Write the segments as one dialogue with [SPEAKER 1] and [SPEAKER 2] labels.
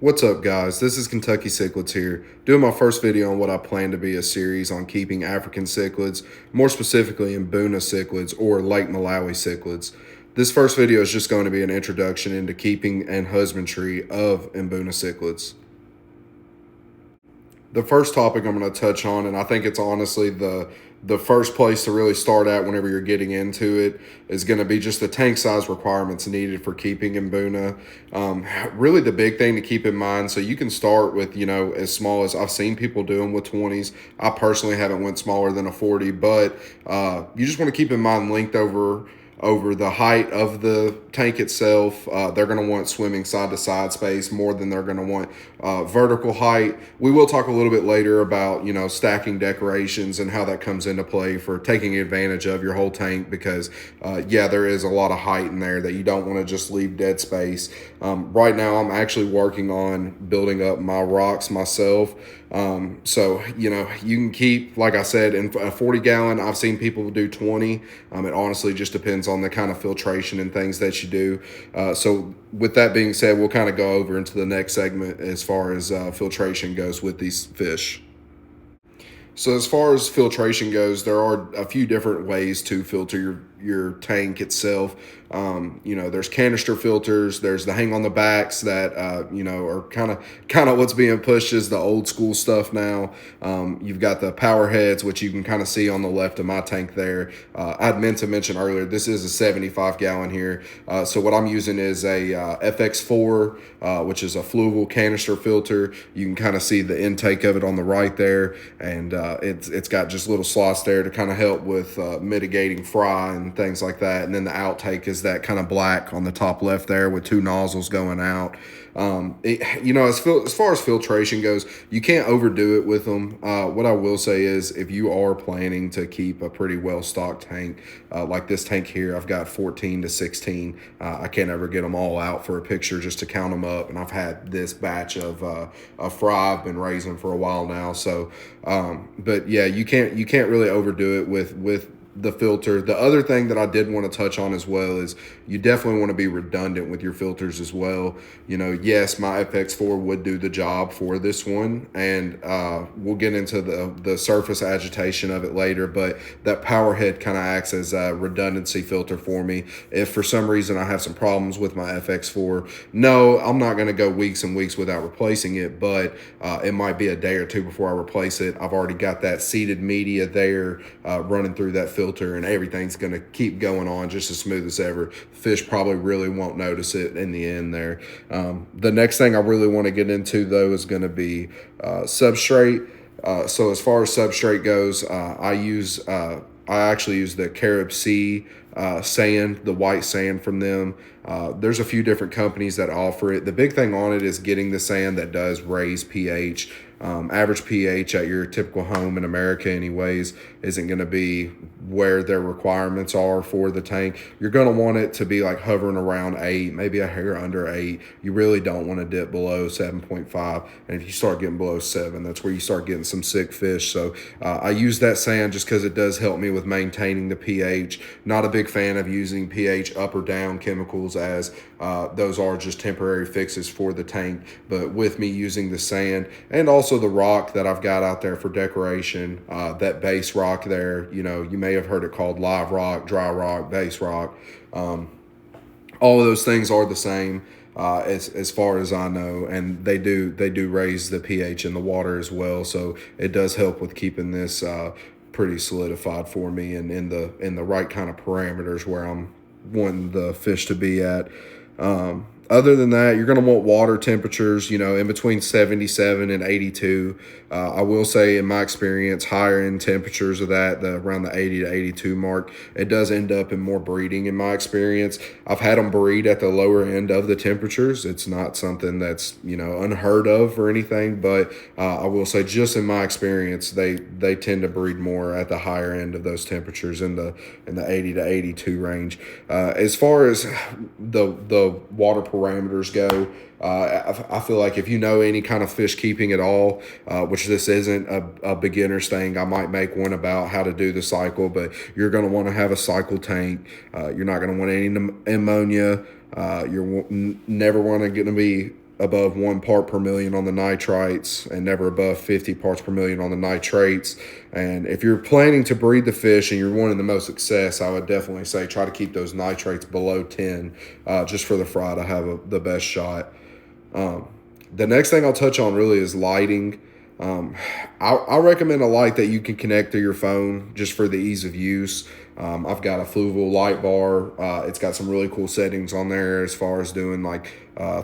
[SPEAKER 1] What's up, guys? This is Kentucky Cichlids here, doing my first video on what I plan to be a series on keeping African cichlids, more specifically Mbuna cichlids or Lake Malawi cichlids. This first video is just going to be an introduction into keeping and husbandry of Mbuna cichlids. The first topic I'm going to touch on, and I think it's honestly the first place to really start at whenever you're getting into it, is going to be just the tank size requirements needed for keeping Mbuna. Really the big thing to keep in mind, so you can start with, as small as I've seen people do them with 20s. I personally haven't went smaller than a 40, but you just want to keep in mind length over the height of the tank itself. They're going to want swimming side to side space more than they're going to want vertical height. We will talk a little bit later about, stacking decorations and how that comes into play for taking advantage of your whole tank, because there is a lot of height in there that you don't want to just leave dead space. Right now I'm actually working on building up my rocks myself. So you can keep, like I said, in a 40 gallon. I've seen people do 20. It honestly just depends on the kind of filtration and things that you do. So with that being said, we'll kind of go over into the next segment as far as filtration goes with these fish. So as far as filtration goes, there are a few different ways to filter your tank itself. There's canister filters. There's the hang on the backs that are kind of what's being pushed is the old school stuff now. You've got the power heads, which you can kind of see on the left of my tank there. I'd meant to mention earlier, this is a 75 gallon here. So what I'm using is a FX4, which is a fluval canister filter. You can kind of see the intake of it on the right there, and it's got just little slots there to kind of help with mitigating fry and things like that. And then the outtake is that kind of black on the top left there with two nozzles going out. As far as filtration goes, you can't overdo it with them. What I will say is, if you are planning to keep a pretty well stocked tank, like this tank here, I've got 14 to 16. I can't ever get them all out for a picture just to count them up. And I've had this batch of fry I've been raising for a while now. So, but yeah, you can't really overdo it with the filter. The other thing that I did want to touch on as well is you definitely want to be redundant with your filters as well. Yes, my FX4 would do the job for this one, and we'll get into the surface agitation of it later, but that power head kind of acts as a redundancy filter for me. If for some reason I have some problems with my FX4, no, I'm not going to go weeks and weeks without replacing it, but it might be a day or two before I replace it. I've already got that seeded media there running through that filter, and everything's going to keep going on just as smooth as ever. Fish probably really won't notice it in the end there. The next thing I really want to get into, though, is going to be substrate. So as far as substrate goes, I actually use the Carib Sea sand, the white sand from them. There's a few different companies that offer it. The big thing on it is getting the sand that does raise pH. Average pH at your typical home in America anyways isn't going to be where their requirements are for the tank. You're going to want it to be like hovering around 8, maybe a hair under 8. You really don't want to dip below 7.5. And if you start getting below 7, that's where you start getting some sick fish. So I use that sand just because it does help me with maintaining the pH. Not a big fan of using pH up or down chemicals, as those are just temporary fixes for the tank. But with me using the sand and also the rock that I've got out there for decoration, that base rock there, you may have heard it called live rock, dry rock, base rock. All of those things are the same as far as I know, and they do raise the pH in the water as well. So it does help with keeping this pretty solidified for me and in the right kind of parameters where I'm wanting the fish to be at. Other than that, you're going to want water temperatures, in between 77 and 82. I will say, in my experience, higher end temperatures of that, around the 80 to 82 mark, it does end up in more breeding in my experience. I've had them breed at the lower end of the temperatures. It's not something that's, unheard of or anything, but I will say, just in my experience, they tend to breed more at the higher end of those temperatures in the 80 to 82 range. As far as the water parameters go, I feel like if you know any kind of fish keeping at all, which this isn't a beginner's thing, I might make one about how to do the cycle, but you're going to want to have a cycle tank. You're not going to want any ammonia. You're never going to be above 1 part per million on the nitrites and never above 50 parts per million on the nitrates. And if you're planning to breed the fish and you're wanting the most success, I would definitely say try to keep those nitrates below 10, just for the fry to have the best shot. The next thing I'll touch on really is lighting. I recommend a light that you can connect to your phone just for the ease of use. I've got a Fluval light bar. It's got some really cool settings on there as far as doing like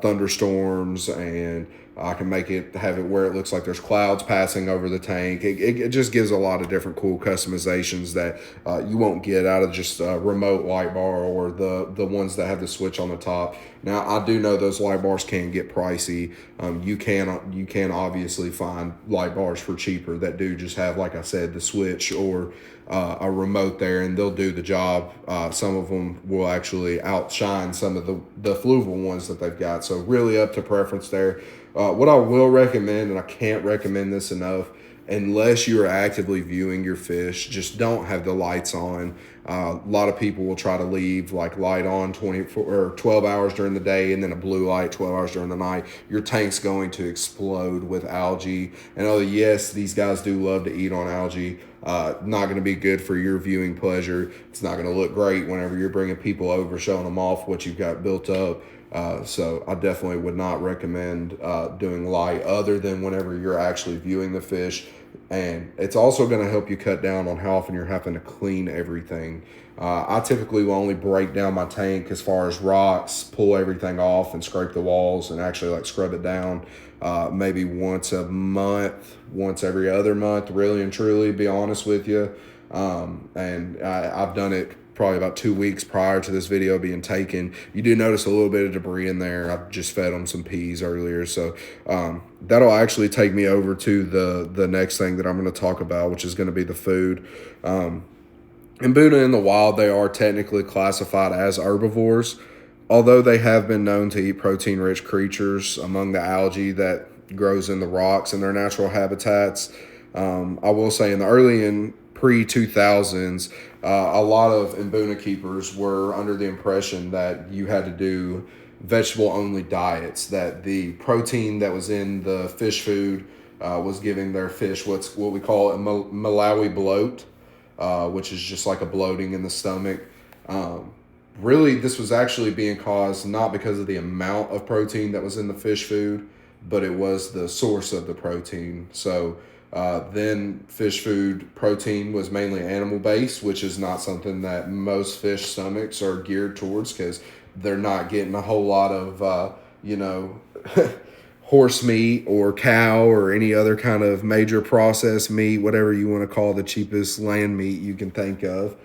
[SPEAKER 1] thunderstorms, and I can have it where it looks like there's clouds passing over the tank. It just gives a lot of different cool customizations that you won't get out of just a remote light bar or the ones that have the switch on the top. Now, I do know those light bars can get pricey. You can obviously find light bars for cheaper that do just have, like I said, the switch or a remote there, and they'll do the job. Some of them will actually outshine some of the Fluval ones that they've got. So really up to preference there. What I will recommend, and I can't recommend this enough, unless you are actively viewing your fish, just don't have the lights on. A lot of people will try to leave like light on 24 or 12 hours during the day and then a blue light 12 hours during the night. Your tank's going to explode with algae. And yes, these guys do love to eat on algae. Not going to be good for your viewing pleasure. It's not going to look great whenever you're bringing people over, showing them off what you've got built up. So I definitely would not recommend doing light other than whenever you're actually viewing the fish. And it's also going to help you cut down on how often you're having to clean everything. I typically will only break down my tank as far as rocks, pull everything off and scrape the walls and actually like scrub it down maybe once a month, once every other month, really and truly, be honest with you. And I've done it probably about 2 weeks prior to this video being taken. You do notice a little bit of debris in there. I just fed them some peas earlier. So that'll actually take me over to the next thing that I'm going to talk about, which is going to be the food. Mbuna in the wild, they are technically classified as herbivores, although they have been known to eat protein-rich creatures among the algae that grows in the rocks in their natural habitats. I will say in the early and pre-2000s, a lot of Mbuna keepers were under the impression that you had to do vegetable-only diets, that the protein that was in the fish food was giving their fish what we call a Malawi bloat, which is just like a bloating in the stomach. Really, this was actually being caused not because of the amount of protein that was in the fish food, but it was the source of the protein. So then fish food protein was mainly animal-based, which is not something that most fish stomachs are geared towards because they're not getting a whole lot of, horse meat or cow or any other kind of major processed meat, whatever you want to call the cheapest land meat you can think of.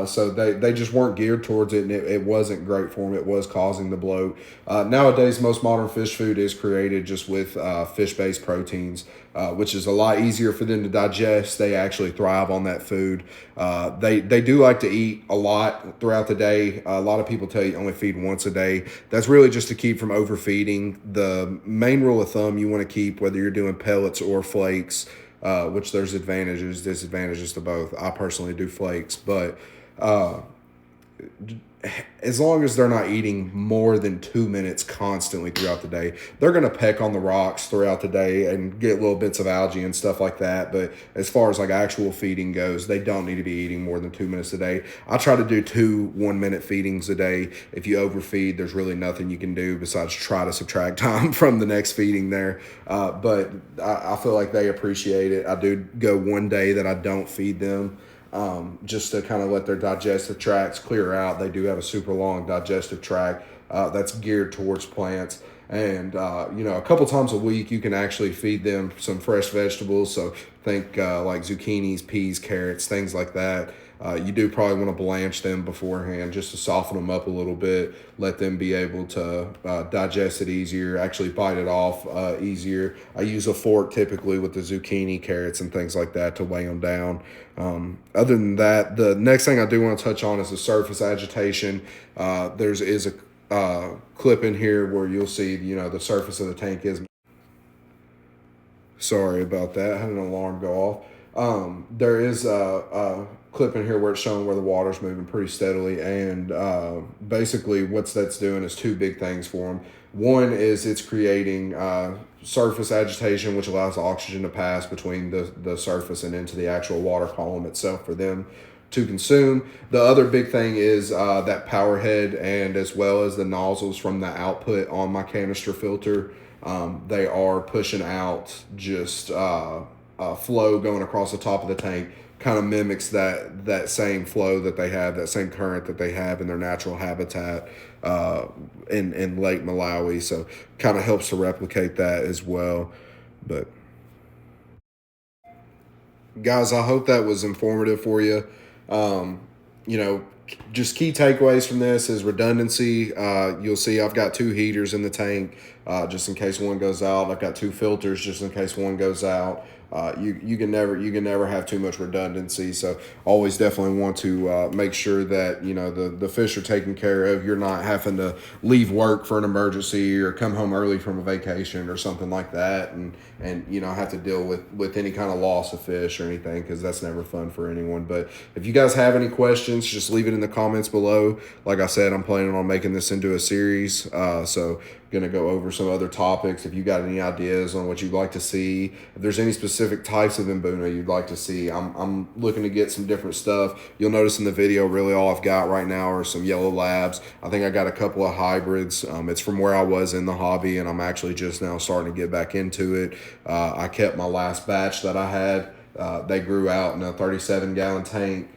[SPEAKER 1] So they just weren't geared towards it, and it wasn't great for them. It was causing the bloat. Nowadays, most modern fish food is created just with fish-based proteins, which is a lot easier for them to digest. They actually thrive on that food. They do like to eat a lot throughout the day. A lot of people tell you only feed once a day. That's really just to keep from overfeeding. The main rule of thumb you want to keep, whether you're doing pellets or flakes, which there's advantages, disadvantages to both. I personally do flakes, but as long as they're not eating more than 2 minutes constantly throughout the day, they're going to peck on the rocks throughout the day and get little bits of algae and stuff like that. But as far as like actual feeding goes, they don't need to be eating more than 2 minutes a day. I try to do 2 1-minute feedings a day. If you overfeed, there's really nothing you can do besides try to subtract time from the next feeding there. But I feel like they appreciate it. I do go one day that I don't feed them, just to kind of let their digestive tracts clear out. They do have a super long digestive tract that's geared towards plants. And, a couple times a week, you can actually feed them some fresh vegetables. So think like zucchinis, peas, carrots, things like that. You do probably want to blanch them beforehand just to soften them up a little bit, let them be able to digest it easier, actually bite it off easier. I use a fork typically with the zucchini, carrots, and things like that to weigh them down. Other than that, the next thing I do want to touch on is the surface agitation. There's a clip in here where you'll see, the surface of the tank is. Sorry about that. I had an alarm go off. There is a clip in here where it's showing where the water's moving pretty steadily, and basically what that's doing is two big things for them. One is it's creating surface agitation, which allows oxygen to pass between the surface and into the actual water column itself for them to consume. The other big thing is that power head, and as well as the nozzles from the output on my canister filter. They are pushing out just flow going across the top of the tank. Kind of mimics that same flow that they have, that same current that they have in their natural habitat in Lake Malawi. So kind of helps to replicate that as well. But guys, I hope that was informative for you. Um, you know, just key takeaways from this is redundancy. You'll see I've got two heaters in the tank just in case one goes out. I've got two filters just in case one goes out. You can never have too much redundancy. So always definitely want to make sure that the fish are taken care of. You're not having to leave work for an emergency or come home early from a vacation or something like that, and have to deal with any kind of loss of fish or anything, because that's never fun for anyone. But if you guys have any questions, just leave it in the comments below. Like I said, I'm planning on making this into a series, so going to go over some other topics. If you got any ideas on what you'd like to see, if there's any specific types of Mbuna you'd like to see, I'm looking to get some different stuff. You'll notice in the video, really all I've got right now are some yellow labs. I think I got a couple of hybrids. It's from where I was in the hobby, and I'm actually just now starting to get back into it. I kept my last batch that I had. They grew out in a 37-gallon tank.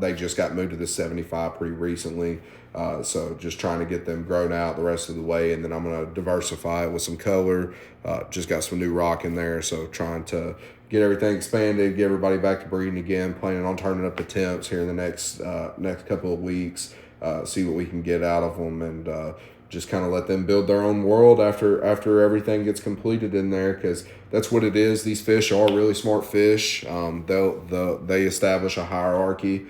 [SPEAKER 1] They just got moved to the 75 pretty recently. So just trying to get them grown out the rest of the way, and then I'm going to diversify it with some color. Just got some new rock in there, so trying to get everything expanded, get everybody back to breeding again. Planning on turning up the temps here in the next couple of weeks. See what we can get out of them, and just kind of let them build their own world after everything gets completed in there, because that's what it is. These fish are really smart fish. They establish a hierarchy,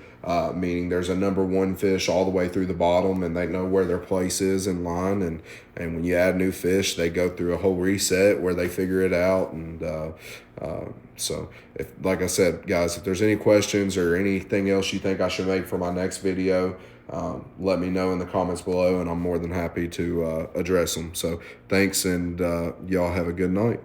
[SPEAKER 1] meaning there's a number one fish all the way through the bottom, and they know where their place is in line. And when you add new fish, they go through a whole reset where they figure it out. And so, like I said, guys, if there's any questions or anything else you think I should make for my next video, let me know in the comments below, and I'm more than happy to address them. So thanks, and y'all have a good night.